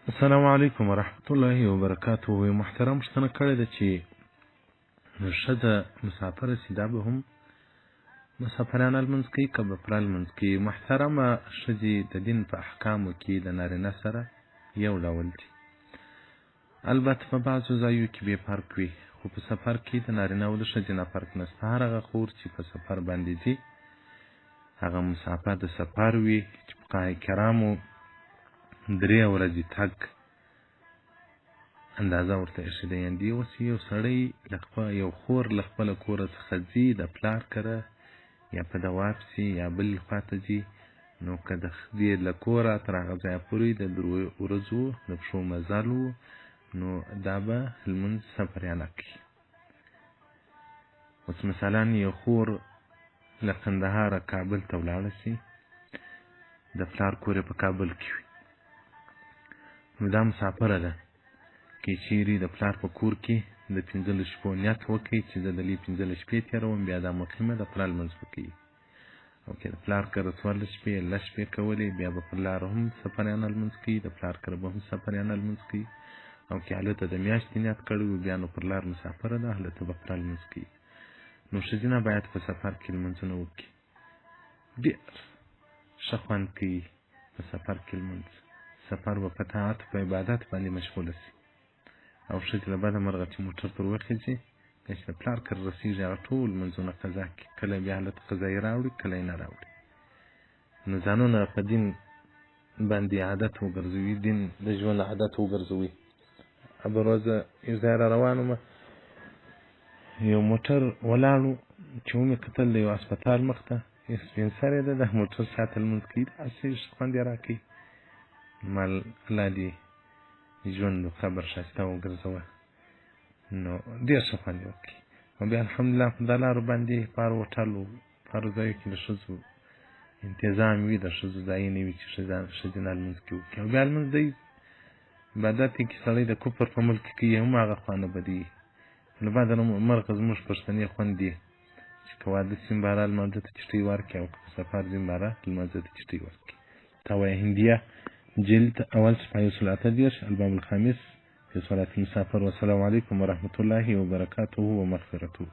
السلام علیکم ورحمت الله وبرکاته. محترم پوښتنه کړې ده چې ښځه مسافره سي دا به هم مسافرانه لمونځ کوي که به پوره لمونځ کوي؟ محترمه، ښځې د دین په احکامو کې د نارینه سره یو ډول دي، البته په بعضو ځایو کې بې فرق وي، خو په سفر کې د نارینه او د ښځې نه فرق نشته. هر هغه خور چې په سفر باندې ځي هغه مسافر د سفر وي چې فقهای کرامو 3 ورځې تګ اندازه ورته ایښې ده. یعنې دې اوس یو سړی یو خور له خپله کوره څخه ځي د پلار کره یا په دوا پسې یا بل خواته ځي، نو که د دې له کوره تر هغه ځایه پورې د 3 ورځو د پښو مزل و، نو دا به لمونځ سفریانه کوي. اوس مثلا یو خور له قندهاره کابل ته ولاړه سي، د پلار کور یې په کابل کې وي، نو دا مسافره ده. که چیرې د پلار په کور کې د 15 شپو نیت وکړي چې زه دلې 15 شپې تېروم، بیا دا مقیمه د پلار لمونځ به کوي. او که د پلار کره 14 شپې 10 شپې کولې، بیا به پر لاره هم سفریانه لمونځ کوي، د پلار کره به هم سفریانه لمونځ کوي. او که هلته د میاشتې نیت کړی وي، بیا نو پر لار مسافره ده، هلته به پوره لمونځ کوي. نو ښځینه باید په سفر کې لمونځونه وکړي. ډېر ښه خوند کوي په سفر کې لمونځ. سفر به په طاعت په عبادت باندې مشغوله سي. او ښځې له بده مرغه چې موټر پر وخېځي، بیا چې د پلار کره رسېږي هغه ټول لمونځونه قضا کړي، کله بیا هلته قضایي راوړي، کله یې نه راوړي. نو ځانونه په دین باندې عادت وګرځوي، دین د ژوند عادت وګرځوي. بل ورځ یو ځای را روان ومه، یو موټر ولاړ و چې ومې کتل د یو هسپتال مخ ته یو سپین سرې ده، دا موټر شاته لمونځ کوي، داسې خوند یې راکوي. الله دې ژوند و قبر ښایسته وګرځوه. نو ډېر ښه خوند یې وکړي. او بیا الحمدلله په دا لارو باندې په هر هوټل و په هرو ځایو کې د ښځو انتظام وي، د ښځو ځایونه وي چې ښځینه لمونځ کې وکړي. او بیا لمونځ دی عبادت کې سړی د کفر په ملک کې کوي، هم هغه خوانه بدوي. له بعد مرغه زموږ پښتنې خوند دی چې که واده سي بهرحال لمانځه ته چټۍ ورکړي، او که په سفر ځي بهرحال لمانځه ته چټۍ ورکړي. توای هندیه جلد اول صفحه 128 الباب الخامس في صلاة المسافر. والسلام عليكم ورحمة الله وبركاته ومغفرته.